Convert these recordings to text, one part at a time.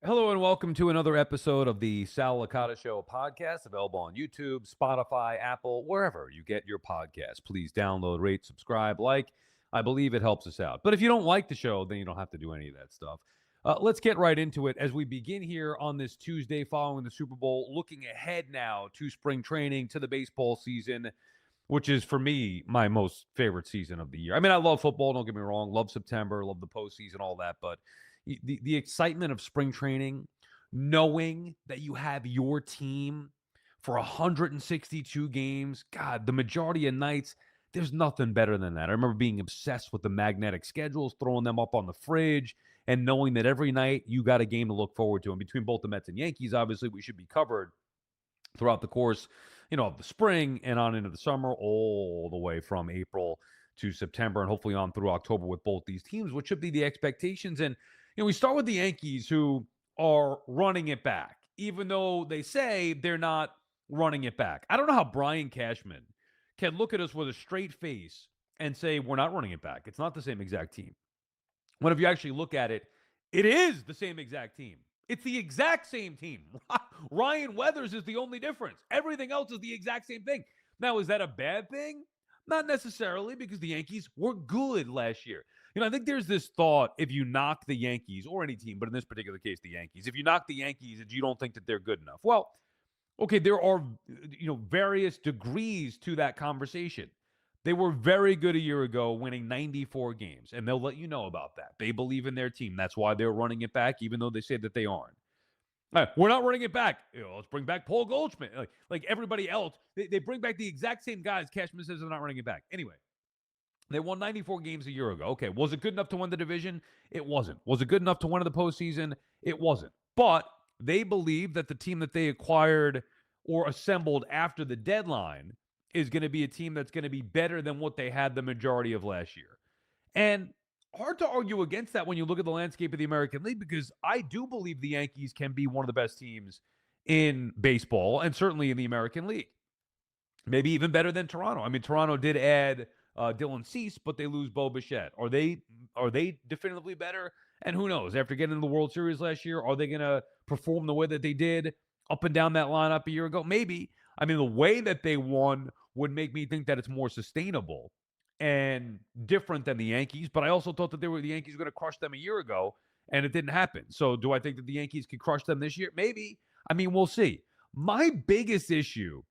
Hello and welcome to another episode of the Sal Licata Show podcast, available on YouTube, Spotify, Apple, wherever you get your podcasts. Please download, rate, subscribe, like. I believe it helps us out. But if you don't like the show, then you don't have to do any of that stuff. Let's get right into it as we begin here on this Tuesday following the Super Bowl, looking ahead now to spring training, to the baseball season, which is for me my most favorite season of the year. I mean, I love football, don't get me wrong, love September, love the postseason, all that, but the excitement of spring training, knowing that you have your team for 162 games, God, the majority of nights, there's nothing better than that. I remember being obsessed with the magnetic schedules, throwing them up on the fridge, and knowing that every night you got a game to look forward to. And between both the Mets and Yankees, obviously, we should be covered throughout the course, of the spring and on into the summer, all the way from April to September and hopefully on through October with both these teams, which should be the expectations. And, we start with the Yankees, who are running it back, even though they say they're not running it back. I don't know how Brian Cashman can look at us with a straight face and say, we're not running it back. It's not the same exact team. When if you actually look at it, it is the same exact team. It's the exact same team. Ryan Weathers is the only difference. Everything else is the exact same thing. Now, is that a bad thing? Not necessarily, because the Yankees were good last year. I think there's this thought, if you knock the Yankees, or any team, but in this particular case, the Yankees, if you knock the Yankees, you don't think that they're good enough. Well, okay, there are, various degrees to that conversation. They were very good a year ago, winning 94 games, and they'll let you know about that. They believe in their team. That's why they're running it back, even though they say that they aren't. We're not running it back. Let's bring back Paul Goldschmidt. Like everybody else, they bring back the exact same guys. Cashman says they're not running it back. Anyway, they won 94 games a year ago. Okay, was it good enough to win the division? It wasn't. Was it good enough to win in the postseason? It wasn't. But they believe that the team that they acquired or assembled after the deadline is going to be a team that's going to be better than what they had the majority of last year. And hard to argue against that when you look at the landscape of the American League, because I do believe the Yankees can be one of the best teams in baseball and certainly in the American League. Maybe even better than Toronto. I mean, Toronto did add Dylan Cease, but they lose Bo Bichette. Are they definitively better? And who knows? After getting into the World Series last year, are they going to perform the way that they did up and down that lineup a year ago? Maybe. I mean, the way that they won would make me think that it's more sustainable and different than the Yankees. But I also thought that the Yankees were going to crush them a year ago, and it didn't happen. So do I think that the Yankees could crush them this year? Maybe. I mean, we'll see. My biggest issue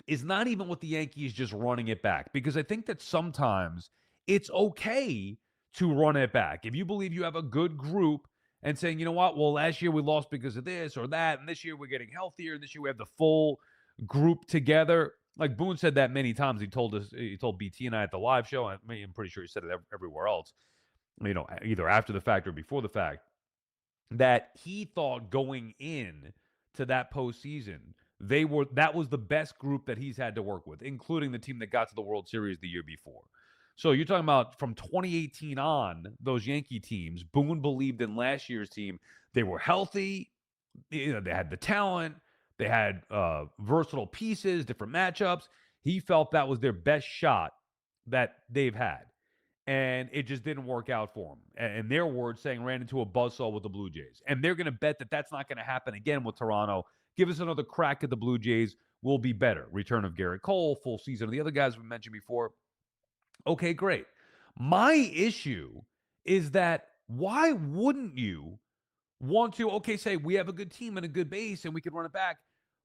is not even with the Yankees just running it back, because I think that sometimes it's okay to run it back. If you believe you have a good group and saying, you know what, well, last year we lost because of this or that, and this year we're getting healthier, and this year we have the full group together. Like Boone said that many times. He told BT and I at the live show. I'm pretty sure he said it everywhere else, either after the fact or before the fact, that he thought going in to that postseason, that was the best group that he's had to work with, including the team that got to the World Series the year before. So you're talking about from 2018 on, those Yankee teams, Boone believed in last year's team. They were healthy. They had the talent. They had versatile pieces, different matchups. He felt that was their best shot that they've had. And it just didn't work out for them. And their words saying ran into a buzzsaw with the Blue Jays. And they're going to bet that that's not going to happen again with Toronto. Give us another crack at the Blue Jays. We'll be better. Return of Garrett Cole, full season of the other guys we mentioned before. Okay, great. My issue is that why wouldn't you want to, say we have a good team and a good base and we can run it back,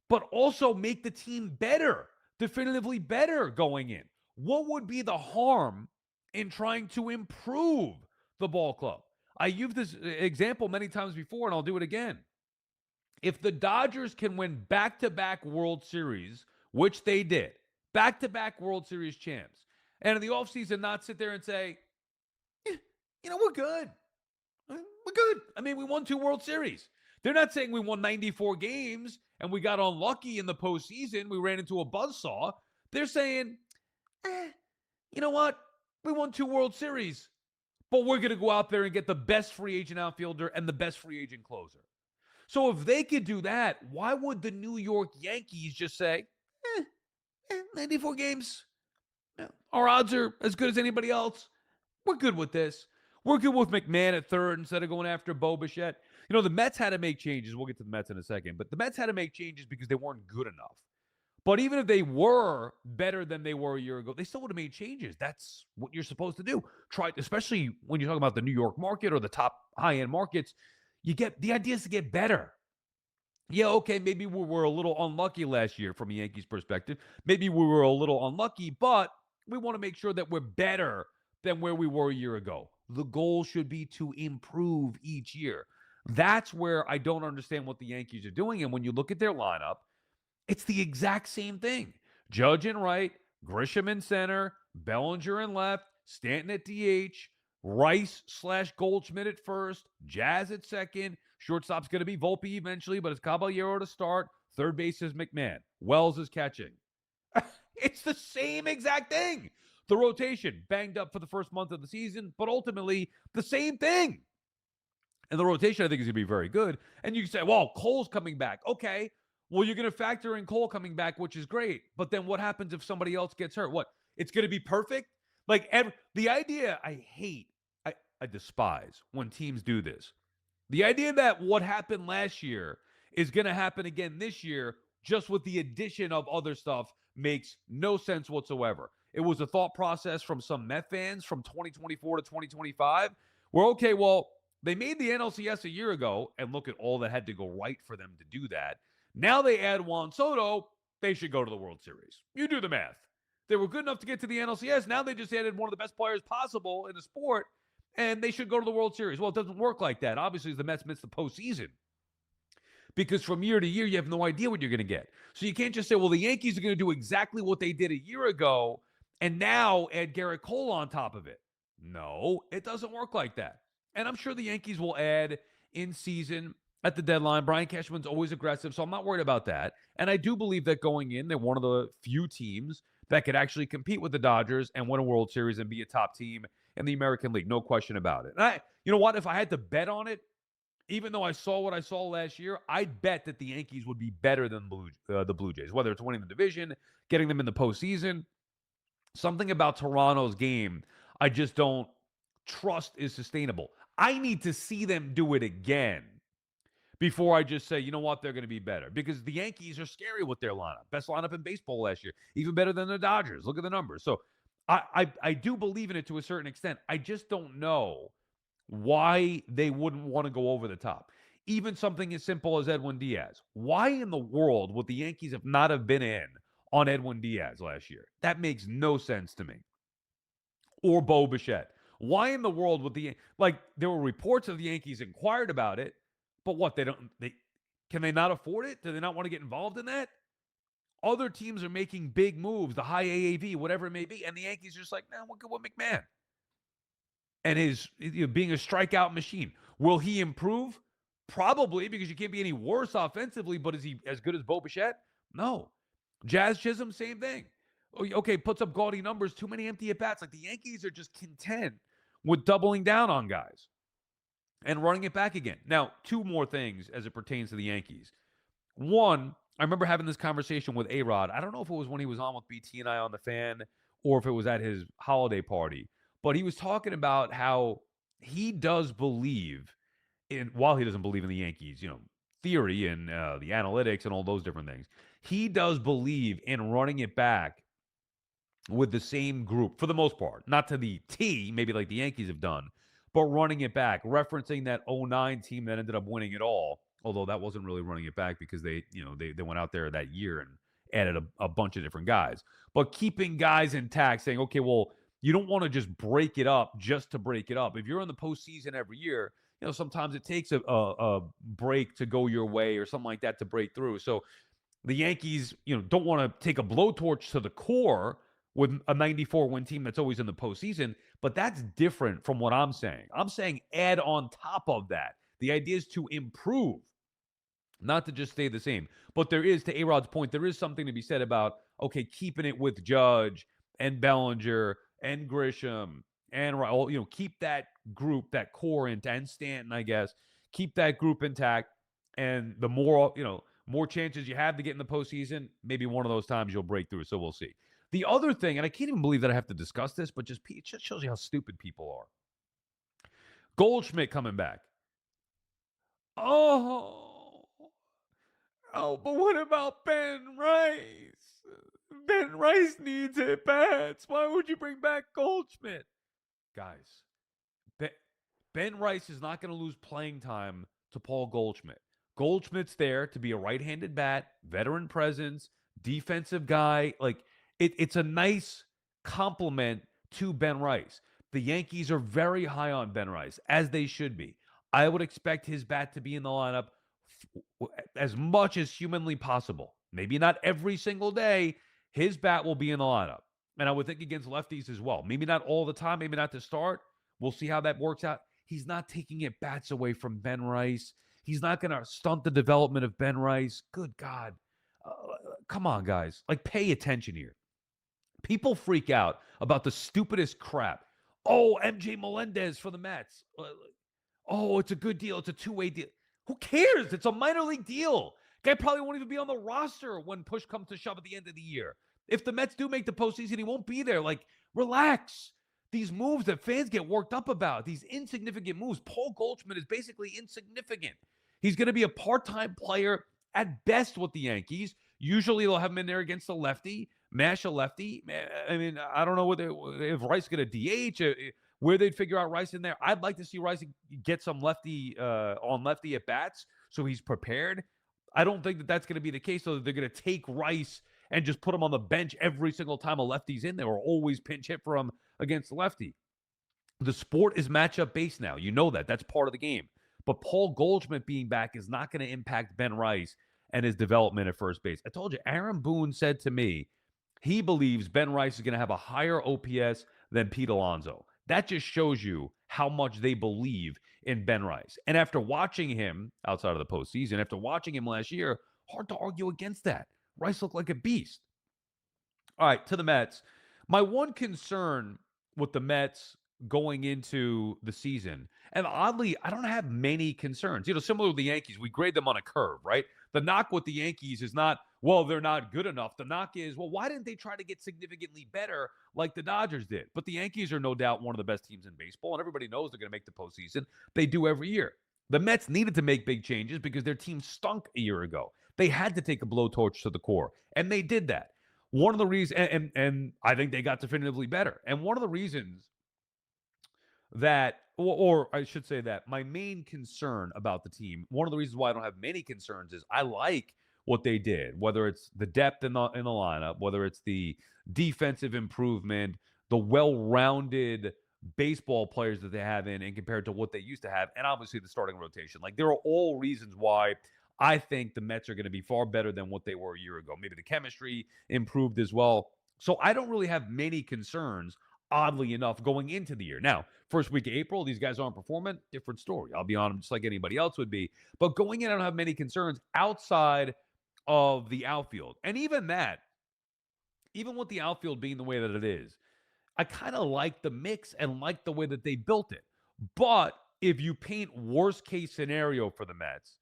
but also make the team better, definitively better going in? What would be the harm in trying to improve the ball club? I used this example many times before, and I'll do it again. If the Dodgers can win back-to-back World Series, which they did, back-to-back World Series champs, and in the offseason not sit there and say, we're good. We're good. I mean, we won 2 World Series. They're not saying we won 94 games and we got unlucky in the postseason. We ran into a buzzsaw. They're saying, you know what? We won 2 World Series, but we're going to go out there and get the best free agent outfielder and the best free agent closer. So if they could do that, why would the New York Yankees just say, 94 games, our odds are as good as anybody else. We're good with this. We're good with McMahon at third instead of going after Bo Bichette. The Mets had to make changes. We'll get to the Mets in a second, but the Mets had to make changes because they weren't good enough. But even if they were better than they were a year ago, they still would have made changes. That's what you're supposed to do. Try, especially when you're talking about the New York market or the top high-end markets. The idea is to get better. Yeah, okay, maybe we were a little unlucky last year from a Yankees perspective. Maybe we were a little unlucky, but we want to make sure that we're better than where we were a year ago. The goal should be to improve each year. That's where I don't understand what the Yankees are doing. And when you look at their lineup, it's the exact same thing. Judge in right, Grisham in center, Bellinger in left, Stanton at DH, Rice/Goldschmidt at first, Jazz at second. Shortstop's going to be Volpe eventually, but it's Caballero to start. Third base is McMahon. Wells is catching. It's the same exact thing. The rotation banged up for the first month of the season, but ultimately the same thing. And the rotation, I think, is going to be very good. And you can say, well, Cole's coming back. Okay. Well, you're going to factor in Cole coming back, which is great. But then what happens if somebody else gets hurt? What? It's going to be perfect? Like, the idea I hate, I despise when teams do this. The idea that what happened last year is going to happen again this year, just with the addition of other stuff, makes no sense whatsoever. It was a thought process from some Met fans from 2024 to 2025 where, okay, well, they made the NLCS a year ago, and look at all that had to go right for them to do that. Now they add Juan Soto, they should go to the World Series. You do the math. They were good enough to get to the NLCS. Now they just added one of the best players possible in the sport, and they should go to the World Series. Well, it doesn't work like that. Obviously, the Mets miss the postseason because from year to year, you have no idea what you're going to get. So you can't just say, well, the Yankees are going to do exactly what they did a year ago and now add Garrett Cole on top of it. No, it doesn't work like that. And I'm sure the Yankees will add in season at the deadline. Brian Cashman's always aggressive, so I'm not worried about that. And I do believe that going in, they're one of the few teams that could actually compete with the Dodgers and win a World Series and be a top team in the American League. No question about it. And you know what? If I had to bet on it, even though I saw what I saw last year, I'd bet that the Yankees would be better than the Blue Jays, whether it's winning the division, getting them in the postseason. Something about Toronto's game I just don't trust is sustainable. I need to see them do it again before I just say, you know what, they're going to be better. Because the Yankees are scary with their lineup. Best lineup in baseball last year. Even better than the Dodgers. Look at the numbers. So I do believe in it to a certain extent. I just don't know why they wouldn't want to go over the top. Even something as simple as Edwin Diaz. Why in the world would the Yankees have not have been in on Edwin Diaz last year? That makes no sense to me. Or Bo Bichette. Why in the world would there were reports of the Yankees inquired about it, but what, can they not afford it? Do they not want to get involved in that? Other teams are making big moves, the high AAV, whatever it may be, and the Yankees are just like, we'll go with McMahon. And his being a strikeout machine. Will he improve? Probably, because you can't be any worse offensively, but is he as good as Bo Bichette? No. Jazz Chisholm, same thing. Okay, puts up gaudy numbers, too many empty at-bats. Like the Yankees are just content with doubling down on guys and running it back again. Now, two more things as it pertains to the Yankees. One, I remember having this conversation with A-Rod. I don't know if it was when he was on with BT and I on the Fan or if it was at his holiday party, but he was talking about how he does believe while he doesn't believe in the Yankees, theory and the analytics and all those different things, he does believe in running it back with the same group for the most part, not to the T, maybe like the Yankees have done, but running it back, referencing that 09 team that ended up winning it all, although that wasn't really running it back because they went out there that year and added a bunch of different guys. But keeping guys intact, saying, okay, well, you don't want to just break it up just to break it up. If you're in the postseason every year, sometimes it takes a break to go your way or something like that to break through. So the Yankees, don't want to take a blowtorch to the core with a 94-win team that's always in the postseason, but that's different from what I'm saying. I'm saying add on top of that. The idea is to improve, not to just stay the same. But there is, to A-Rod's point, there is something to be said about, okay, keeping it with Judge and Bellinger and Grisham and, keep that group, that core intact, and Stanton, I guess, keep that group intact. And the more, more chances you have to get in the postseason, maybe one of those times you'll break through. So we'll see. The other thing, and I can't even believe that I have to discuss this, but it just shows you how stupid people are. Goldschmidt coming back. Oh, oh, but what about Ben Rice? Ben Rice needs at bats. Why would you bring back Goldschmidt? Guys, Ben, Ben Rice is not going to lose playing time to Paul Goldschmidt. Goldschmidt's there to be a right-handed bat, veteran presence, defensive guy. Like it's a nice compliment to Ben Rice. The Yankees are very high on Ben Rice, as they should be. I would expect his bat to be in the lineup as much as humanly possible. Maybe not every single day. His bat will be in the lineup. And I would think against lefties as well. Maybe not all the time, maybe not to start. We'll see how that works out. He's not taking it bats away from Ben Rice. He's not going to stunt the development of Ben Rice. Good God. Come on, guys. Like, pay attention here. People freak out about the stupidest crap. Oh, MJ Melendez for the Mets. Oh, it's a good deal. It's a two-way deal. Who cares? It's a minor league deal. Guy probably won't even be on the roster when push comes to shove at the end of the year. If the Mets do make the postseason, he won't be there. Like, relax. These moves that fans get worked up about, these insignificant moves. Paul Goldschmidt is basically insignificant. He's going to be a part-time player at best with the Yankees. Usually they'll have him in there against a lefty, mash a lefty. I mean, I don't know if Rice is going to DH, where they'd figure out Rice in there. I'd like to see Rice get some lefty on lefty at bats so he's prepared. I don't think that that's going to be the case, so that they're going to take Rice and just put him on the bench every single time a lefty's in there, or always pinch hit for him against the lefty. The sport is matchup based now. You know that. That's part of the game. But Paul Goldschmidt being back is not going to impact Ben Rice and his development at first base. I told you, Aaron Boone said to me, he believes Ben Rice is going to have a higher OPS than Pete Alonso. That just shows you how much they believe in Ben Rice. And after watching him outside of the postseason, after watching him last year, hard to argue against that. Rice looked like a beast. All right, to the Mets. My one concern with the Mets going into the season, and oddly, I don't have many concerns. You know, similar to the Yankees, we grade them on a curve, right? The knock with the Yankees is not, well, they're not good enough. The knock is, well, why didn't they try to get significantly better like the Dodgers did? But the Yankees are no doubt one of the best teams in baseball, and everybody knows they're going to make the postseason. They do every year. The Mets needed to make big changes because their team stunk a year ago. They had to take a blowtorch to the core, and they did that. One of the reasons, and I think they got definitively better. And one of the reasons that, or I should say that my main concern about the team, one of the reasons why I don't have many concerns is I like what they did, whether it's the depth in the lineup, whether it's the defensive improvement, the well-rounded baseball players that they have in compared to what they used to have, and obviously the starting rotation. Like, there are all reasons why I think the Mets are going to be far better than what they were a year ago. Maybe the chemistry improved as well. So I don't really have many concerns, oddly enough, going into the year. Now, first week of April, these guys aren't performing. Different story. I'll be on them just like anybody else would be. But going in, I don't have many concerns outside of the outfield. And even that, even with the outfield being the way that it is, I kind of like the mix and like the way that they built it. But if you paint worst case scenario for the Mets,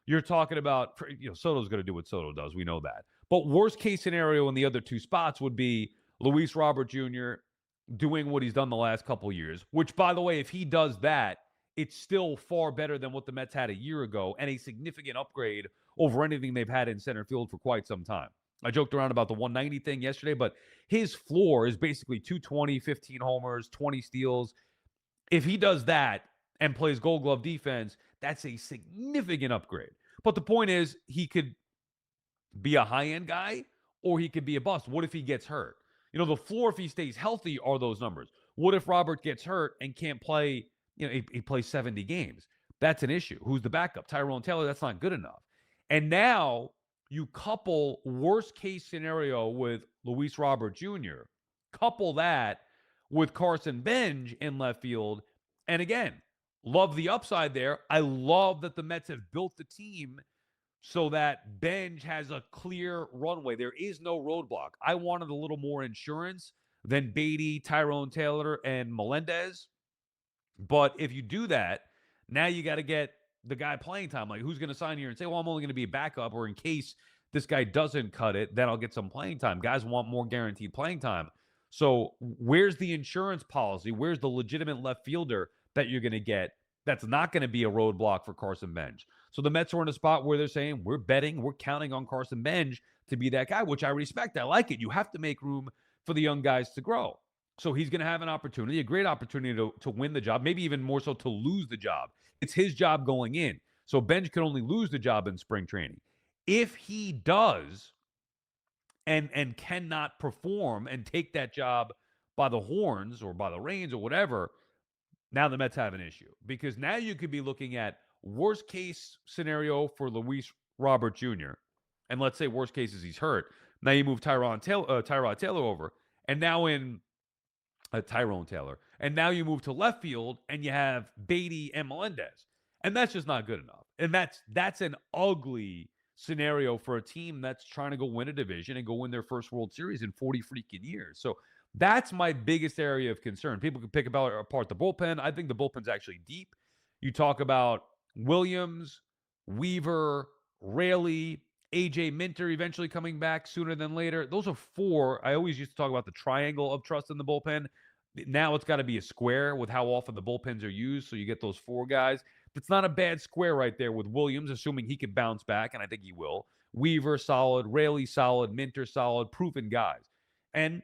you're talking about, Soto's going to do what Soto does. We know that. But worst case scenario in the other two spots would be Luis Robert Jr. doing what he's done the last couple of years, which, by the way, if he does that, it's still far better than what the Mets had a year ago and a significant upgrade over anything they've had in center field for quite some time. I joked around about the 190 thing yesterday, but his floor is basically 220, 15 homers, 20 steals. If he does that and plays Gold Glove defense, that's a significant upgrade. But the point is, he could be a high-end guy or he could be a bust. What if he gets hurt? The floor, if he stays healthy, are those numbers. What if Robert gets hurt and can't play, he plays 70 games? That's an issue. Who's the backup? Tyrone Taylor, that's not good enough. And now you couple worst case scenario with Luis Robert Jr., couple that with Carson Benj in left field, and again, love the upside there. I love that the Mets have built the team so that Benj has a clear runway. There is no roadblock. I wanted a little more insurance than Beatty, Tyrone Taylor, and Melendez. But if you do that, now you got to get the guy playing time. Like, who's going to sign here and say, well, I'm only going to be a backup, or in case this guy doesn't cut it, then I'll get some playing time. Guys want more guaranteed playing time. So where's the insurance policy? Where's the legitimate left fielder that you're going to get That's not going to be a roadblock for Carson Bench. So the Mets are in a spot where they're saying, we're counting on Carson Bench to be that guy, which I respect. I like it. You have to make room for the young guys to grow. So he's going to have an opportunity, a great opportunity to win the job, maybe even more so to lose the job. It's his job going in. So Bench can only lose the job in spring training. If he does and cannot perform and take that job by the horns or by the reins or whatever, now the Mets have an issue because now you could be looking at worst case scenario for Luis Robert Jr. And let's say worst case is he's hurt. Now you move Tyrod Taylor over, and now in Tyrone Taylor, and now you move to left field and you have Beatty and Melendez, and that's just not good enough. And that's an ugly scenario for a team that's trying to go win a division and go win their first World Series in 40 freaking years. So that's my biggest area of concern. People can pick apart the bullpen. I think the bullpen's actually deep. You talk about Williams, Weaver, Raley, AJ Minter eventually coming back sooner than later. Those are four. I always used to talk about the triangle of trust in the bullpen. Now it's got to be a square with how often the bullpens are used. So you get those four guys. It's not a bad square right there with Williams, assuming he can bounce back, and I think he will. Weaver solid, Raley solid, Minter solid, proven guys. And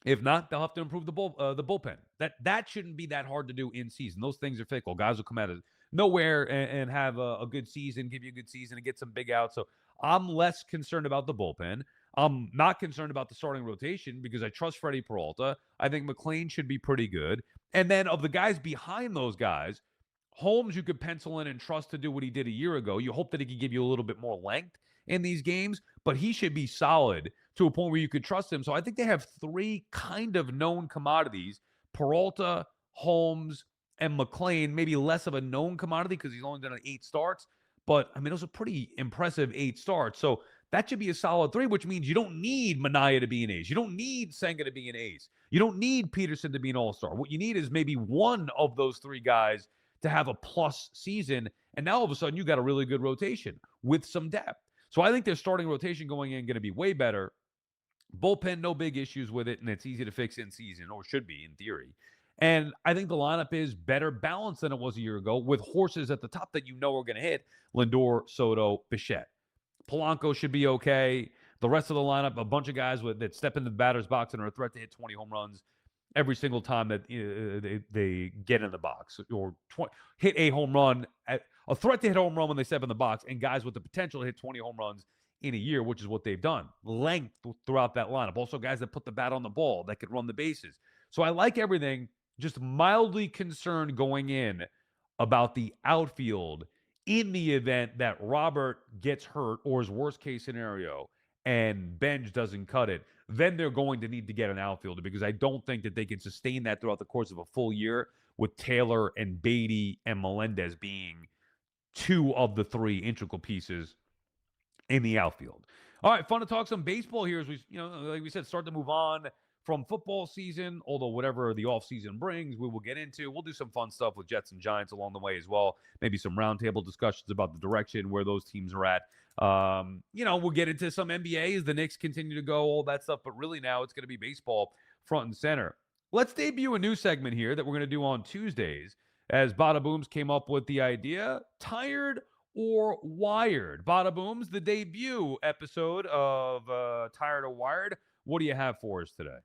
if not, they'll have to improve the bullpen. That shouldn't be that hard to do in season. Those things are fickle. Guys will come out of nowhere and have a good season, give you a good season, and get some big outs. So I'm less concerned about the bullpen. I'm not concerned about the starting rotation because I trust Freddie Peralta. I think McLean should be pretty good. And then of the guys behind those guys, Holmes you could pencil in and trust to do what he did a year ago. You hope that he could give you a little bit more length in these games, but he should be solid to a point where you could trust him. So I think they have three kind of known commodities: Peralta, Holmes, and McLean. Maybe less of a known commodity because he's only done 8 starts. But, I mean, those are pretty impressive 8 starts. So that should be a solid 3, which means you don't need Manaea to be an ace. You don't need Senga to be an ace. You don't need Peterson to be an all-star. What you need is maybe one of those 3 guys to have a plus season. And now all of a sudden you got a really good rotation with some depth. So I think their starting rotation going in going to be way better. Bullpen, no big issues with it, and it's easy to fix in season, or should be in theory. And I think the lineup is better balanced than it was a year ago with horses at the top that you know are going to hit: Lindor, Soto, Bichette. Polanco should be okay. The rest of the lineup, a bunch of guys that step into the batter's box and are a threat to hit 20 home runs every single time that they get in the box, or hit a home run, a threat to hit a home run when they step in the box, and guys with the potential to hit 20 home runs in a year, which is what they've done. Length throughout that lineup. Also guys that put the bat on the ball, that could run the bases. So I like everything, just mildly concerned going in about the outfield in the event that Robert gets hurt, or his worst case scenario, and Benj doesn't cut it. Then they're going to need to get an outfielder, because I don't think that they can sustain that throughout the course of a full year with Taylor and Beatty and Melendez being 2 of the 3 integral pieces in the outfield. All right, fun to talk some baseball here as we, like we said, start to move on from football season, although whatever the offseason brings, we will get into. We'll do some fun stuff with Jets and Giants along the way as well. Maybe some roundtable discussions about the direction where those teams are at. We'll get into some NBA as the Knicks continue to go, all that stuff. But really now it's going to be baseball front and center. Let's debut a new segment here that we're going to do on Tuesdays, as Badabooms came up with the idea: Tired or Wired. Badabooms, the debut episode of Tired or Wired. What do you have for us today?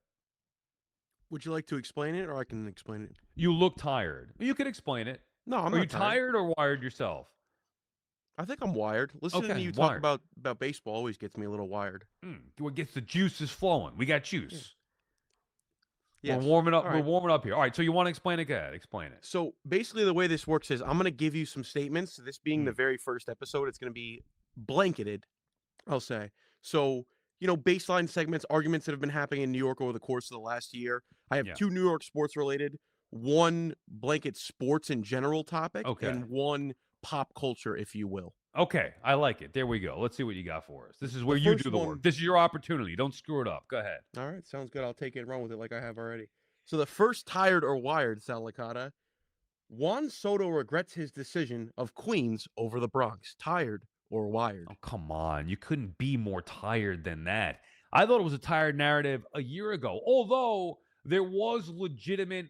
Would you like to explain it, or I can explain it? You look tired. You can explain it. No, I'm Are not you tired or wired yourself? I think I'm wired. Listening to you talk about baseball always gets me a little wired. What gets the juices flowing? We got juice. Yeah. We're warming up. All right. We're warming up here. All right. So you want to explain it? Go ahead. Explain it. So basically, the way this works is I'm going to give you some statements. This being the very first episode, it's going to be blanketed, I'll say. So, baseline segments, arguments that have been happening in New York over the course of the last year. I have 2 New York sports related, 1 blanket sports in general topic, and 1 pop culture, if you will. Okay, I like it. There we go. Let's see what you got for us. This is where you do the work. This is your opportunity. Don't screw it up. Go ahead. All right, sounds good. I'll take it and run with it like I have already. So the first tired or wired, Sal Licata. Juan Soto regrets his decision of Queens over the Bronx. Tired or wired? Oh, come on. You couldn't be more tired than that. I thought it was a tired narrative a year ago, although there was legitimate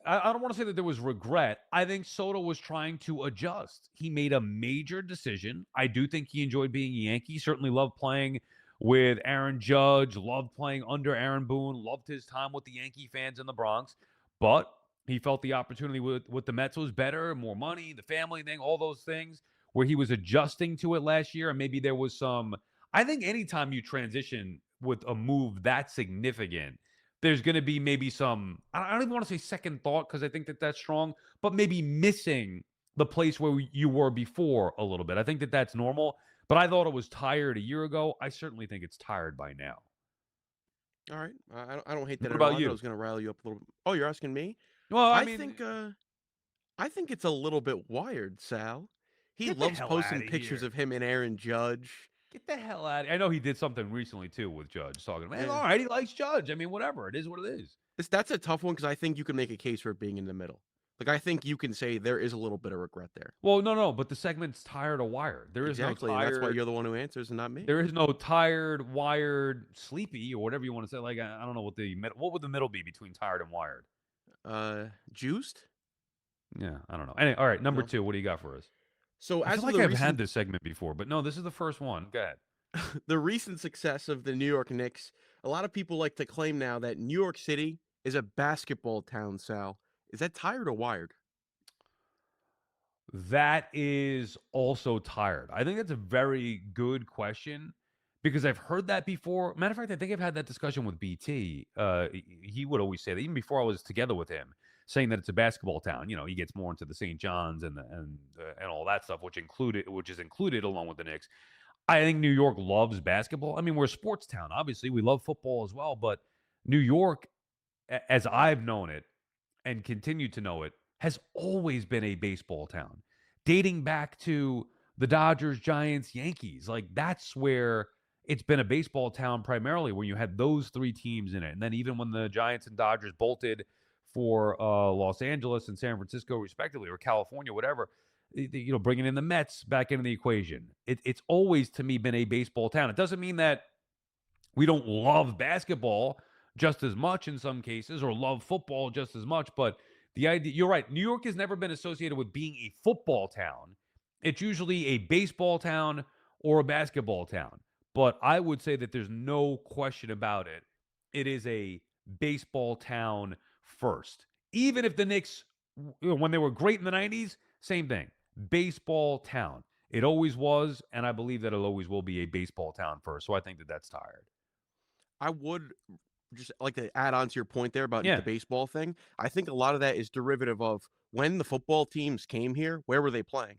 I don't want to say that there was regret. I think Soto was trying to adjust. He made a major decision. I do think he enjoyed being a Yankee. Certainly loved playing with Aaron Judge, loved playing under Aaron Boone, loved his time with the Yankee fans in the Bronx. But he felt the opportunity with the Mets was better, more money, the family thing, all those things where he was adjusting to it last year. And maybe there was some. I think anytime you transition with a move that significant, there's going to be maybe some, I don't even want to say second thought because I think that that's strong, but maybe missing the place where you were before a little bit. I think that that's normal, but I thought it was tired a year ago. I certainly think it's tired by now. All right. I don't hate that What at all. about I thought I you? was going to rile you up a little bit. Oh, you're asking me? Well, I I mean, think I think it's a little bit wired, Sal. He get the loves hell out posting of pictures here. of him and Aaron Judge. Get the hell out of here. I know he did something recently too with Judge talking, man, Eh, all right, he likes Judge. I mean, whatever. It is what it is. that's a tough one because I think you can make a case for it being in the middle. Like I think you can say there is a little bit of regret there. Well, no, but the segment's tired or wired. There is no Exactly, and that's why tired. you're the one who answers and not me. There is no tired, wired, sleepy, or whatever you want to say. Like I don't know what would the middle be between tired and wired. Juiced? Yeah, I don't know. Anyway, all right, number No. 2. What do you got for us? So I feel as for like the I've had recent this segment before, but no, this is the first one. Go ahead. the recent success of the New York Knicks, a lot of people like to claim now that New York City is a basketball town, Sal. Is that tired or wired? That is also tired. I think that's a very good question because I've heard that before. Matter of fact, I think I've had that discussion with BT. He would always say that even before I was together with him, saying that it's a basketball town. You know, he gets more into the St. John's and all that stuff, which is included along with the Knicks. I think New York loves basketball. I mean, we're a sports town. Obviously, we love football as well, but New York, as I've known it, and continue to know it, has always been a baseball town, dating back to the Dodgers, Giants, Yankees. Like that's where it's been a baseball town primarily, where you had those three teams in it. And then even when the Giants and Dodgers bolted for Los Angeles and San Francisco, respectively, or California, whatever, bringing in the Mets back into the equation. It's always to me been a baseball town. It doesn't mean that we don't love basketball just as much in some cases or love football just as much. But the idea, you're right. New York has never been associated with being a football town. It's usually a baseball town or a basketball town. But I would say that there's no question about it. It is a baseball town first. Even if the Knicks, when they were great in the 90s, same thing. Baseball town. It always was, and I believe that it always will be a baseball town first. So I think that that's tired. I would just like to add on to your point there about the Yeah. baseball thing. I think a lot of that is derivative of when the football teams came here, where were they playing?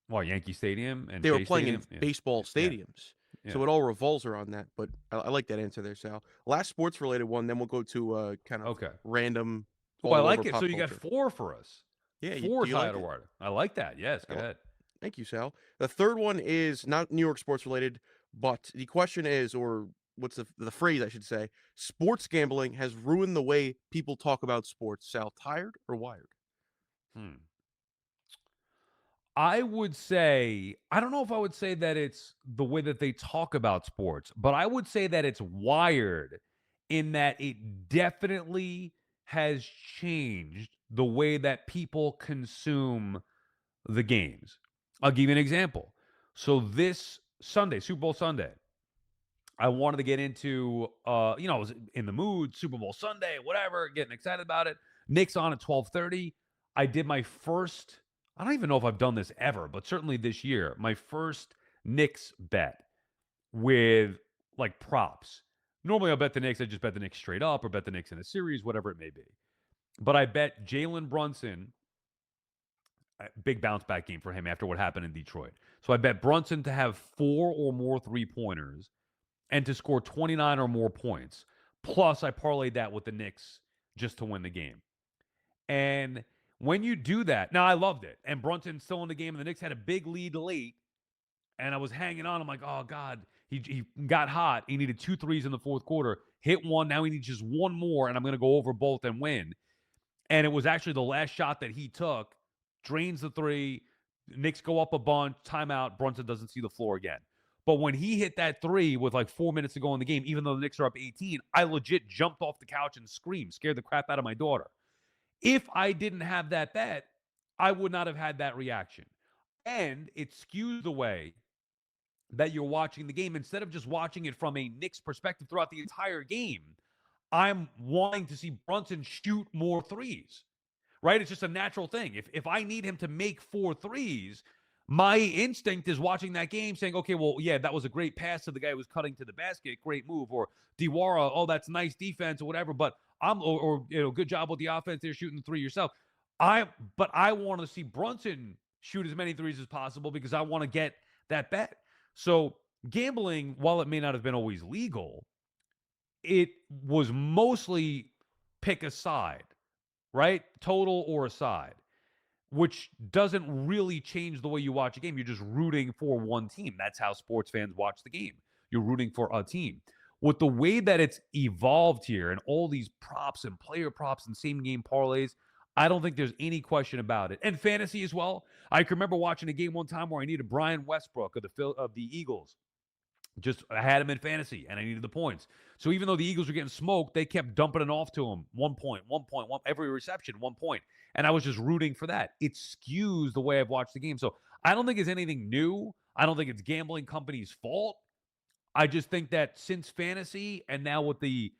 Well, Yankee Stadium and They were Shea playing in Stadium. Yeah. baseball Yeah. stadiums. Yeah. So it all revolves around that. But I like that answer there, Sal. Last sports related one, then we'll go to kind of Okay. random Oh, I all over like it. So pop you got culture. 4 for us. Yeah, 4 do you like title it? water. I like that. Yes. Go I li- ahead. Thank you, Sal. The third one is not New York sports related, but the question is, or what's the phrase I should say? Sports gambling has ruined the way people talk about sports. Sal, tired or wired? Hmm. I would say, I don't know if I would say that it's the way that they talk about sports, but I would say that it's wired in that it definitely has changed the way that people consume the games. I'll give you an example. So this Sunday, Super Bowl Sunday, I wanted to get into, I was in the mood, Super Bowl Sunday, whatever, getting excited about it. Knicks on at 12:30. I did my first, I don't even know if I've done this ever, but certainly this year, my first Knicks bet with like props. Normally I'll bet the Knicks, I just bet the Knicks straight up or bet the Knicks in a series, whatever it may be. But I bet Jalen Brunson, a big bounce back game for him after what happened in Detroit. So I bet Brunson to have 4 or more 3-pointers and to score 29 or more points. Plus, I parlayed that with the Knicks just to win the game. And when you do that, now I loved it. And Brunson's still in the game, and the Knicks had a big lead late. And I was hanging on. I'm like, oh, God. He got hot. He needed 2 threes in the fourth quarter. Hit one. Now he needs just one more, and I'm going to go over both and win. And it was actually the last shot that he took. Drains the 3. Knicks go up a bunch. Timeout. Brunson doesn't see the floor again. But when he hit that 3 with like 4 minutes to go in the game, even though the Knicks are up 18, I legit jumped off the couch and screamed, scared the crap out of my daughter. If I didn't have that bet, I would not have had that reaction. And it skews the way that you're watching the game. Instead of just watching it from a Knicks perspective throughout the entire game, I'm wanting to see Brunson shoot more threes, right? It's just a natural thing. If I need him to make 4 threes, my instinct is watching that game saying, okay, well, yeah, that was a great pass to the guy who was cutting to the basket. Great move. Or Diwara, oh, that's nice defense or whatever. But good job with the offense. They're shooting the three yourself. But I want to see Brunson shoot as many threes as possible because I want to get that bet. So gambling, while it may not have been always legal, it was mostly pick a side, right? Total or a side, which doesn't really change the way you watch a game. You're just rooting for one team. That's how sports fans watch the game. You're rooting for a team. With the way that it's evolved here and all these props and player props and same game parlays, I don't think there's any question about it. And fantasy as well. I can remember watching a game one time where I needed Brian Westbrook of the Eagles. Just I had him in fantasy and I needed the points. So even though the Eagles were getting smoked, they kept dumping it off to him. 1 point, 1 point, every reception, 1 point. And I was just rooting for that. It skews the way I've watched the game. So I don't think it's anything new. I don't think it's gambling companies' fault. I just think that since fantasy and now with the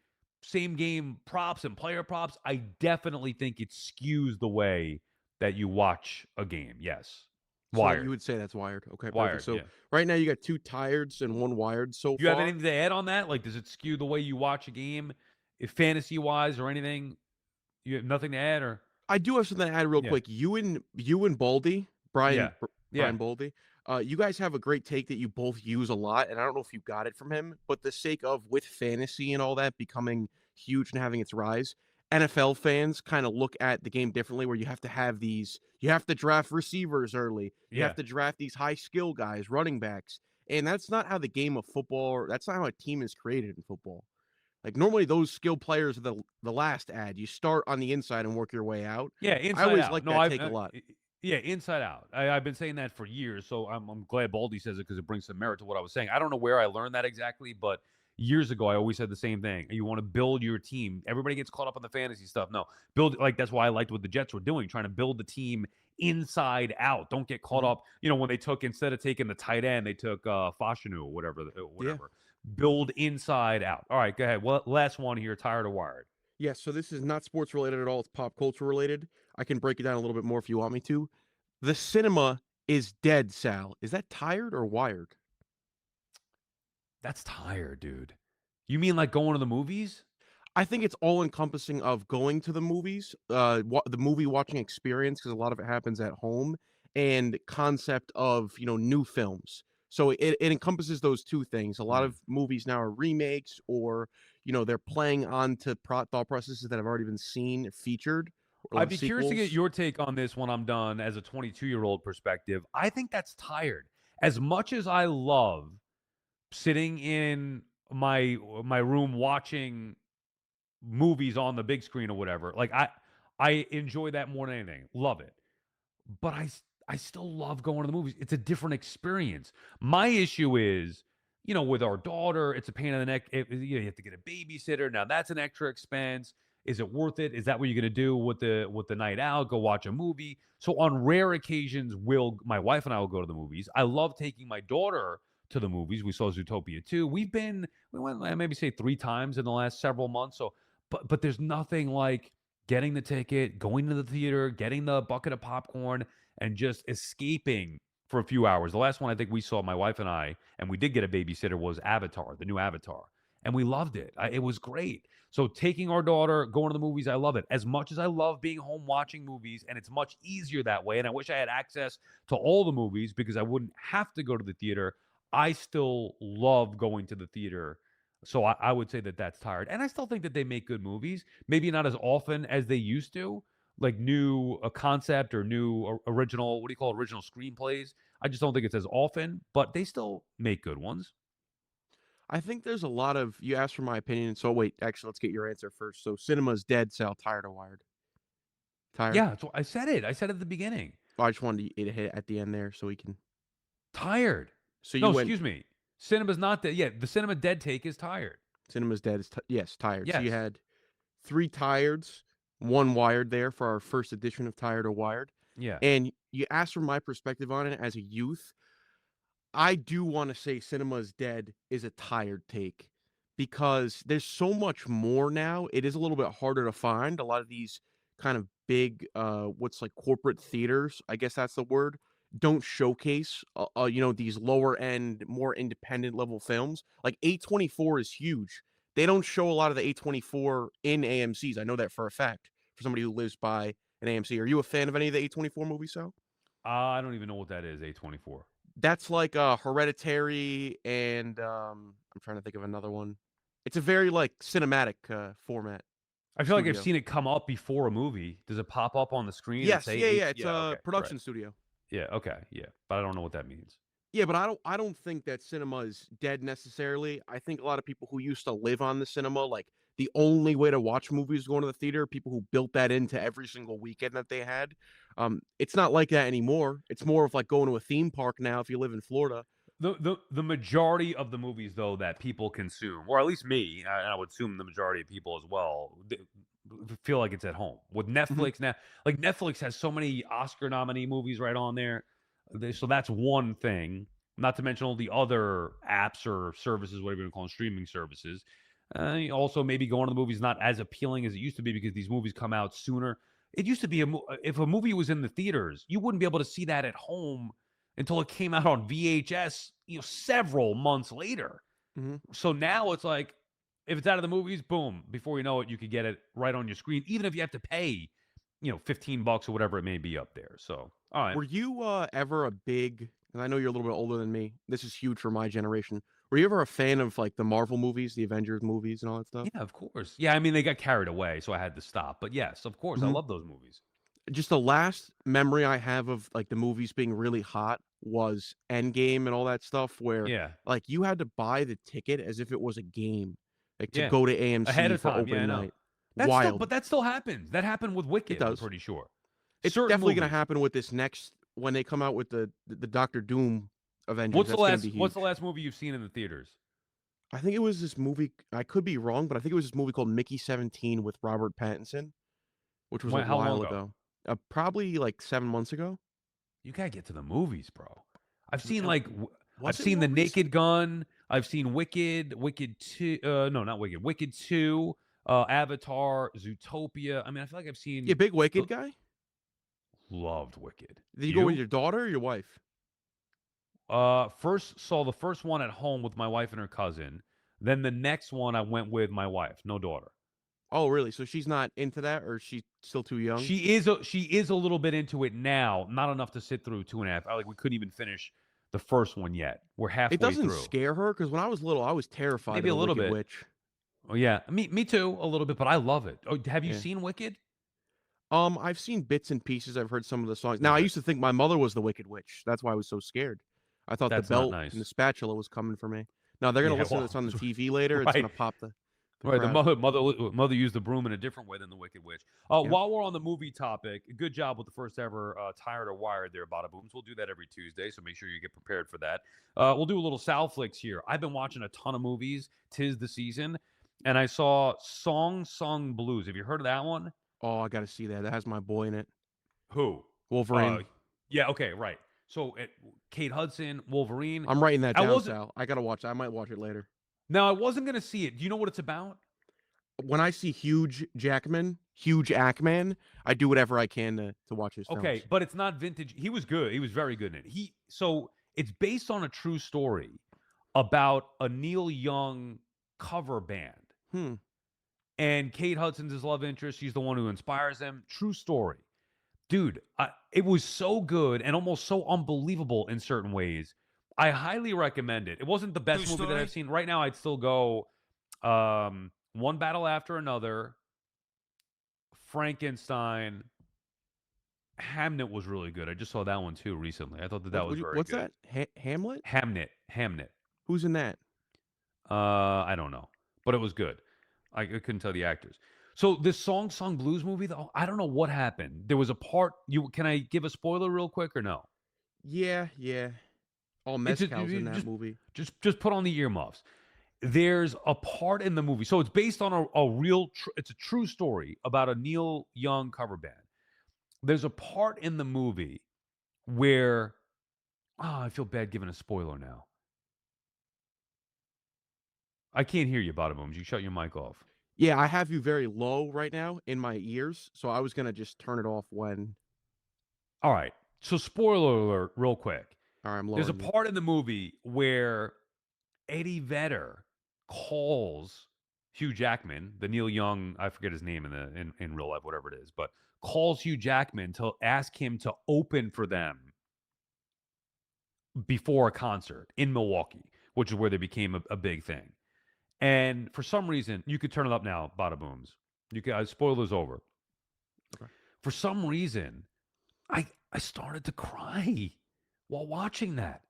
same game props and player props, I definitely think it skews the way that you watch a game. Yes. So you Wired. would say that's wired. Okay, perfect. Wired. So Yeah. right now you got 2 tireds and 1 wired so Do you have far. anything to add on that? Like, does it skew the way you watch a game, if fantasy wise or anything? You have nothing to add, or I do have something to add real yeah, quick. You and Baldy, yeah, yeah, Brian Baldy, you guys have a great take that you both use a lot, and I don't know if you got it from him, but the sake of with fantasy and all that becoming huge and having its rise, NFL fans kind of look at the game differently where you have to draft receivers early. You have yeah, to draft these high skill guys, running backs. And that's not how the game of football, or that's not how a team is created in football. Like normally those skill players are the last ad. You start on the inside and work your way out. yeah, I inside always out. like No, that take a lot. yeah, inside out. I've been saying that for years, so I'm glad Baldy says it because it brings some merit to what I was saying. I don't know where I learned that exactly, but years ago I always said the same thing. You want to build your team. Everybody gets caught up on the fantasy stuff. No, build like that's why I liked what the Jets were doing, trying to build the team inside out. Don't get caught Mhm. up. When they took instead of taking the tight end, they took Fashanu or whatever, Yeah. whatever. Build inside out. All right, go ahead. Well, last one here. Tired or wired? Yeah, so this is not sports related at all. It's pop culture related. I can break it down a little bit more if you want me to. The cinema is dead, Sal. Is that tired or wired? That's tired, dude. You mean like going to the movies? I think it's all encompassing of going to the movies, the movie watching experience, because a lot of it happens at home, and concept of new films. So it encompasses those two things. A lot Hmm. of movies now are remakes, or they're playing on to thought processes that have already been seen, featured, or I'd like be curious to get sequels. your take on this when I'm done as a 22-year-old perspective. I think that's tired. As much as I love sitting in my room watching movies on the big screen or whatever, like I enjoy that more than anything. Love it. But I still love going to the movies. It's a different experience. My issue is, with our daughter, it's a pain in the neck. You have to get a babysitter. Now that's an extra expense. Is it worth it? Is that what you're going to do with the night out? Go watch a movie. So on rare occasions, will my wife and I will go to the movies. I love taking my daughter to the movies. We saw Zootopia 2. We went maybe say 3 times in the last several months. So, but there's nothing like getting the ticket, going to the theater, getting the bucket of popcorn, and just escaping for a few hours. The last one I think we saw, my wife and I, and we did get a babysitter, was Avatar, the new Avatar. And we loved it. It was great. So taking our daughter, going to the movies, I love it. As much as I love being home watching movies, and it's much easier that way. And I wish I had access to all the movies because I wouldn't have to go to the theater. I still love going to the theater. So I would say that that's tired. And I still think that they make good movies. Maybe not as often as they used to, like new a concept or new original, what do you call it, original screenplays. I just don't think it's as often, but they still make good ones. I think there's a lot of you asked for my opinion. So wait, actually, let's get your answer first. So cinema's dead, Sal. Tired or wired? Tired. Yeah, so I said it. I said it at the beginning. Oh, I just wanted to hit at the end there so we can. Tired. So No, you went excuse me. Cinema's not dead. Yeah, the cinema dead take is tired. cinema's dead. Yes, tired. So you Yes. had 3 tireds one Wired there for our first edition of Tired or Wired. Yeah. And you asked for my perspective on it as a youth. I do want to say Cinema is Dead is a tired take because there's so much more now. It is a little bit harder to find. A lot of these kind of big, what's like corporate theaters, I guess that's the word, don't showcase, these lower end, more independent level films. Like A24 is huge. They don't show a lot of the A24 in AMC's. I know that for a fact. For somebody who lives by an AMC, are you a fan of any of the A24 movies, Sal? I don't even know what that is, A24. That's like, Hereditary and, I'm trying to think of another one. It's a very, like, cinematic, format I feel like I've studio. seen it come up before a movie. Does it pop up on the screen and Yes, say yeah, eight? yeah, it's Yeah, a okay, right. production studio. Yeah, okay, yeah, but I don't know what that means. Yeah, but I don't think that cinema is dead necessarily. I think a lot of people who used to live on the cinema, like, the only way to watch movies is going to the theater, people who built that into every single weekend that they had. It's not like that anymore. It's more of like going to a theme park now if you live in Florida. The majority of the movies though that people consume, or at least me, and I would assume the majority of people as well, feel like it's at home. With Mhm, Netflix now, like Netflix has so many Oscar nominee movies right on there. So that's one thing. Not to mention all the other apps or services, whatever you call them, streaming services. Also, maybe going to the movies not as appealing as it used to be because these movies come out sooner. It used to be if a movie was in the theaters, you wouldn't be able to see that at home until it came out on VHS, several months later. mhm. So now it's like, if it's out of the movies, boom, before you know it, you could get it right on your screen, even if you have to pay, $15 or whatever it may be up there. So, all right. Were you, ever a big and I know you're a little bit older than me, this is huge for my generation. Were you ever a fan of, like, the Marvel movies, the Avengers movies, and all that stuff? Yeah, of course. Yeah, I mean, they got carried away, so I had to stop. But yes, of course, I Mhm. love those movies. Just the last memory I have of, like, the movies being really hot was Endgame and all that stuff where, Yeah. like, you had to buy the ticket as if it was a game, like, to Yeah. go to Ahead AMC of for time. Yeah, I opening know. night. Wild. But that still happens. That happened with It Wicked, I'm does. pretty sure. It's Certain definitely gonna movies. happen with this next when they come out with the Doctor Doom Avengers, What's the that's gonna be last what's the huge. last movie you've seen in the theaters? I think it was this movie I could be wrong, but I think it was this movie called Mickey 17 with Robert Pattinson, which was a How long while ago? ago. Probably, like, 7 months ago? You gotta get to the movies, bro. I've M seen uh, like I've was it seen The more Naked recent? Gun. I've seen Wicked, Wicked Two. No, not Wicked. Wicked Two. Avatar, Zootopia. I mean, I feel like I've You seen. a big The, Wicked guy? loved Wicked. Did you go with You? your daughter or your wife? First saw the first one at home with my wife and her cousin. Then the next one I went with my wife, no daughter. Oh, really? So she's not into that or she's still too young? She is a little bit into it now, not enough to sit through 2.5. Like we couldn't even finish the first one yet. We're It halfway doesn't through. scare her because when I was little, I was terrified Maybe of a the little Wicked bit. Witch. Oh yeah, me too, a little bit, but I love it. Oh, have you Yeah. seen Wicked? I've seen bits and pieces. I've heard some of the songs. Now, I Okay, used to think my mother was the Wicked Witch. That's why I was so scared. I thought the that's not belt and the nice. spatula was coming for me. Now they're gonna Yeah, listen to this well, on the TV later. It's right, gonna pop the right. The crowd. mother used the broom in a different way than the Wicked Witch. Yep. While we're on the movie topic, good job with the first ever Tired or Wired there, Badabooms. We'll do that every Tuesday, so make sure you get prepared for that. We'll do a little Sal flicks here. I've been watching a ton of movies. 'Tis the season, and I saw Song Sung Blues. Have you heard of that one? Oh, I gotta see that. That has my boy in it. Who? Wolverine. Uh, yeah. Okay. Right. So, Kate Hudson, Wolverine. I'm writing that I down, wasn't. Sal. I gotta watch. I might watch it later. Now, I wasn't gonna see it. Do you know what it's about? When I see Huge Ackman, I do whatever I can to watch his Okay, films. but it's not vintage. He was good. He was very good in it. So it's based on a true story about a Neil Young cover band, Hmm. and Kate Hudson's his love interest. She's the one who inspires him. True story, dude. It was so good and almost so unbelievable in certain ways. I highly recommend it. It wasn't the True best movie that I've story. seen. Right now, I'd still go One Battle After Another, Frankenstein. Hamnet was really good. I just saw that one too recently. I thought that was very What's good. that? Hamlet? Hamnet. Who's in that? I don't know, but it was good. I couldn't tell the actors. So this Song Blues movie, though, I don't know what happened. There was a part. You can I give a spoiler real quick or no? Yeah, yeah. All It's mezcals in that just movie. just just put on the earmuffs. there's a part in the movie. So it's based on a real, it's a true story about a Neil Young cover band. There's a part in the movie where, oh, I feel bad giving a spoiler now. I can't hear you, Badabooms. You shut your mic off. Yeah, I have you very low right now in my ears, so I was gonna just turn it off when. All right. So spoiler alert, real quick. All right, I'm There's a lowering you. part in the movie where Eddie Vedder calls Hugh Jackman, the Neil Young, I forget his name in real life, whatever it is, but calls Hugh Jackman to ask him to open for them before a concert in Milwaukee, which is where they became a big thing. And for some reason, you could turn it up now, Bada Booms. You can spoilers over. Okay. For some reason, I started to cry while watching that.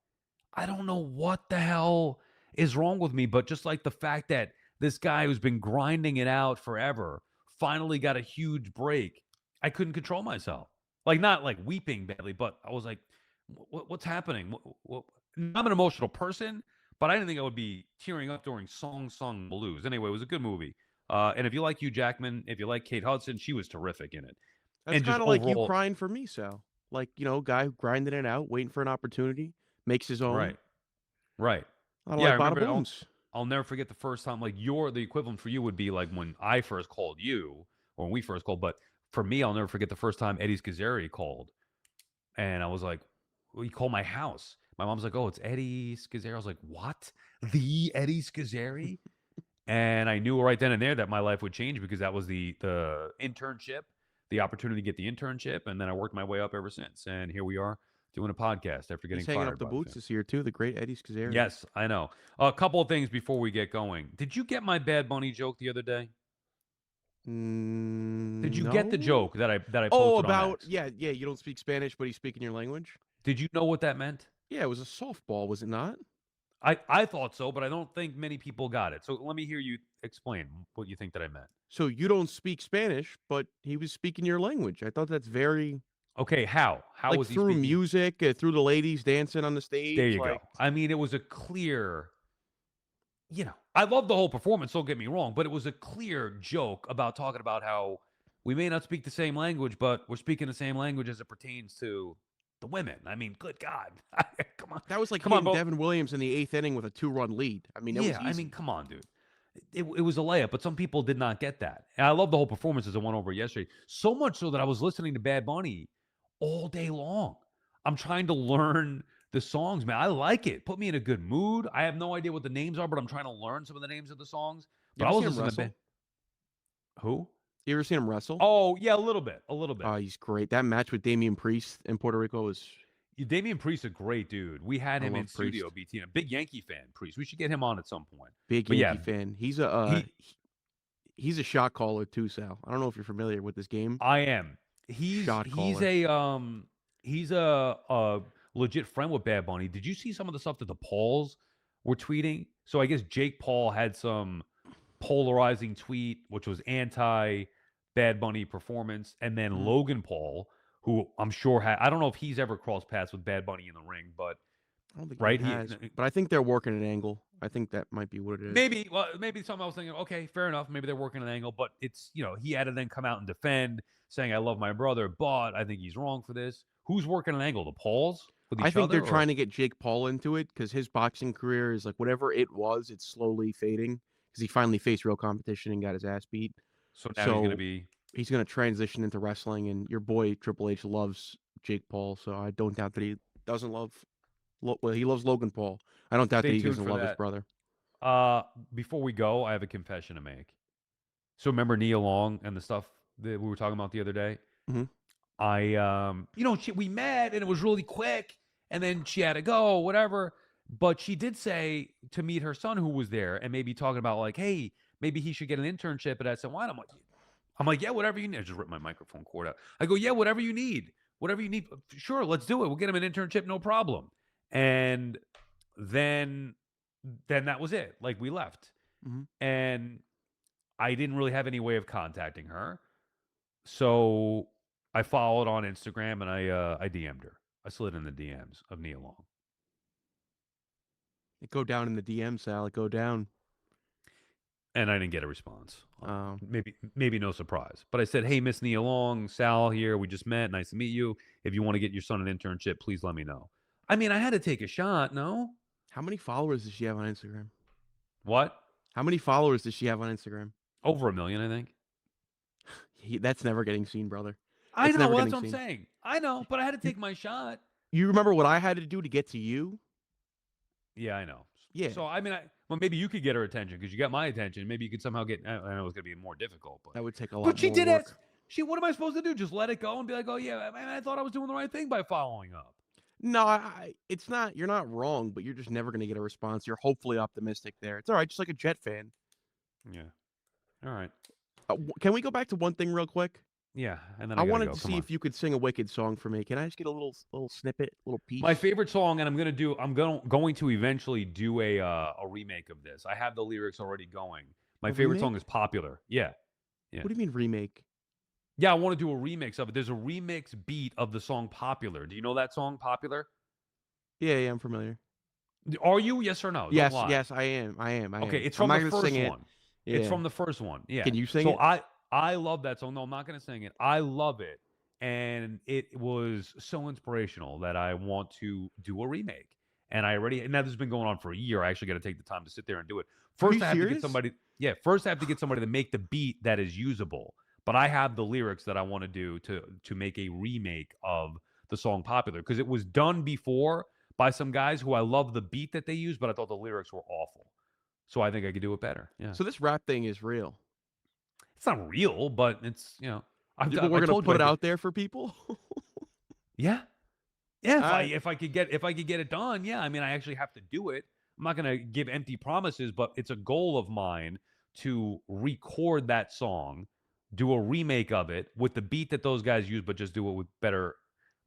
I don't know what the hell is wrong with me, but just like the fact that this guy who's been grinding it out forever finally got a huge break, I couldn't control myself. Like not like weeping badly, but I was like, what's happening? I'm an emotional person, but I didn't think I would be tearing up during songs sung blues. Anyway, it was a good movie. And if you like Hugh Jackman, if you like Kate Hudson, she was terrific in it. That's And just kind of like you overall, crying for me, Sal. Like, guy who grinding it out, waiting for an opportunity, makes his own. right. Right. I don't Yeah, I like bada remember. booms. I'll never forget the first time. Like the equivalent for you would be like when I first called you, or when we first called. But for me, I'll never forget the first time Eddie Schizzeri called, and I was like, well, "He called my house." My mom's like, "Oh, it's Eddie Schizzeri." I was like, "What? The Eddie Schizzeri?" And I knew right then and there that my life would change because that was the internship, the opportunity to get the internship, and then I worked my way up ever since. And here we are doing a podcast after He's getting hanging up fired the by the boots family. this year too. The great Eddie Schizzeri. Yes, I know. A couple of things before we get going. Did you get my Bad Bunny joke the other day? Did you get the No. joke that I Oh, posted on about X? yeah. You don't speak Spanish, but he's speaking your language. Did you know what that meant? Yeah, it was a softball, was it not? I thought so, but I don't think many people got it. So let me hear you explain what you think that I meant. So you don't speak Spanish, but he was speaking your language. I thought that's very Okay, how? How like was he through speaking? music, through the ladies dancing on the There stage. you go. Like I mean, it was a clear, I love the whole performance, don't get me wrong, but it was a clear joke about talking about how we may not speak the same language, but we're speaking the same language as it pertains to the women. I mean, good God. Come on. that was like Come on, hitting bro. Devin Williams in the eighth inning with a 2-run lead. I mean, that was Yeah, I mean, easy. come on, dude. It was a layup, but some people did not get that. And I love the whole performance as I went over yesterday. So much so that I was listening to Bad Bunny all day long. I'm trying to learn the songs, man. I like it. Put me in a good mood. I have no idea what the names are, but I'm trying to learn some of the names of the songs. You But I ever was seen him listening to wrestle? who? You ever seen him wrestle? Oh, yeah, a little bit. A little bit. He's great. That match with Damian Priest in Puerto Rico was. Damian Priest, a great dude. We had I him in love studio, Priest. BT, a big Yankee fan, Priest. We should get him on at some point. Big But Yankee yeah, fan. he He's a shot caller too, Sal. I don't know if you're familiar with this game. I am. He's Shot he's caller. a um he's a legit friend with Bad Bunny. Did you see some of the stuff that the Pauls were tweeting? So I guess Jake Paul had some polarizing tweet which was anti Bad Bunny performance, and then Mhm. Logan Paul, who I'm sure I don't know if he's ever crossed paths with Bad Bunny in the ring, but I don't think he right, has, but I think they're working an angle. I think that might be what it is. maybe something I was thinking, okay, fair enough. Maybe they're working an angle, but it's, he had to then come out and defend, saying, I love my brother, but I think he's wrong for this. Who's working an angle? The Pauls with I each think they're other? Or trying to get Jake Paul into it because his boxing career is like whatever it was, it's slowly fading because he finally faced real competition and got his ass beat. so now he's going to So be he's going to transition into wrestling, and your boy Triple H loves Jake Paul. So I don't doubt that he doesn't love. Well, he loves Logan Paul. I don't doubt that stay he tuned doesn't for love his that. brother. Before we go, I have a confession to make. So remember Nia Long and the stuff that we were talking about the other day? Hmm. We met and it was really quick, and then she had to go, whatever. But she did say to meet her son who was there and maybe talking about like, hey, maybe he should get an internship at SNY. I'm like, yeah, whatever you need. I just ripped my microphone cord out. I go, yeah, whatever you need. Whatever you need. Sure, let's do it. We'll get him an internship, no problem. And then then that was it. Like we left. Hmm. And I didn't really have any way of contacting her. So I followed on Instagram and I DM'd her. I slid in the DMs of Nia Long. It go down in the DM, Sal. It go down. And I didn't get a response. Oh. Maybe no surprise. But I said, hey, Miss Nia Long, Sal here. We just met. Nice to meet you. If you want to get your son an internship, please let me know. I mean, I had to take a shot, no? How many followers does she have on Instagram? What? How many followers does she have on Instagram? Over 1 million, I think. That's never getting seen, brother. I That's know. never Well, getting that's what I'm seen. saying. I know, but I had to You take my shot. you remember what I had to do to get to you? Yeah, I know. Yeah. So, I mean, well, maybe you could get her attention because you got my attention. Maybe you could somehow get, I know it's going to be more difficult, That would take a lot but she more did ask. work. What am I supposed to do? Just let it go and be like, oh, yeah, man, I thought I was doing the right thing by following up. No, it's not. You're not wrong, but you're just never going to get a response. You're hopefully optimistic there. It's all right, just like a Jet fan. Yeah. All right. Can we go back to one thing real quick? Yeah, and then I I gotta wanted go. to Come see on. if you could sing a Wicked song for me. Can I just get a little snippet, little piece? My favorite song, and I'm going to eventually do a remake of this. I have the lyrics already going. My A favorite song remake? is Popular. Yeah. Yeah. What do you mean remake? Yeah, I want to do a remix of it. There's a remix beat of the song Popular. Do you know that song Popular? Yeah, I'm familiar. Are you? Yes or no? Don't Yes, lie. yes, I am. I am. Okay, it's I'm from not the going to sing first it. one. It's Yeah. from the first one. Yeah. Can you sing So it? I love that song. No, I'm not going to sing it. I love it. And it was so inspirational that I want to do a remake. And now this has been going on for a year. I actually got to take the time to sit there and do it. Are you First I have to get serious? somebody first I have to get somebody to make the beat that is usable. But I have the lyrics that I want to do to make a remake of the song Popular because it was done before by some guys who I love the beat that they use, but I thought the lyrics were awful. So I think I could do it better. Yeah. So this rap thing is real. It's not real, but it's, Yeah, but we're I going to told you put I it did. out there for people? Yeah. Yeah, All right. if I could get it done, yeah. I mean, I actually have to do it. I'm not going to give empty promises, but it's a goal of mine to record that song, do a remake of it with the beat that those guys use, but just do it with better,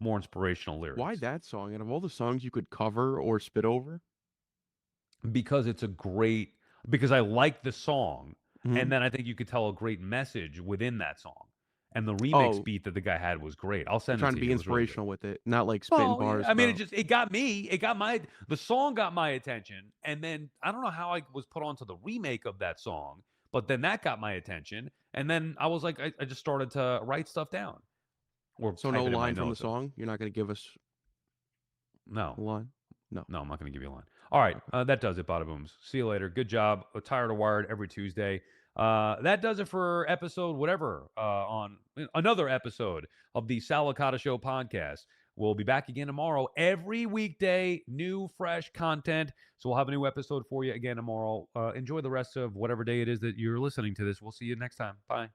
more inspirational Why lyrics. that song? Out of all the songs you could cover or spit over? Because because I like the song, and Mhm. then I think you could tell a great message within that song. And the remix Oh, beat that the guy had was great. I'll you're send it trying to to you. be It was really good. inspirational with it, not like spitting Well, yeah, bars I mean, about the song got my attention, and then I don't know how I was put onto the remake of that song, but then that got my attention, and then I was like, I just started to write stuff down or So type no it in my line from the notes. song? You're not going to give us No, a line? No. no, I'm not going to give you a line. All right, Okay. that does it, Badabooms. See you later. Good job. Tired or Wired every Tuesday. That does it for episode whatever on another episode of the Sal Licata Show podcast. We'll be back again tomorrow. Every weekday, new, fresh content. So we'll have a new episode for you again tomorrow. Enjoy the rest of whatever day it is that you're listening to this. We'll see you next time. Bye.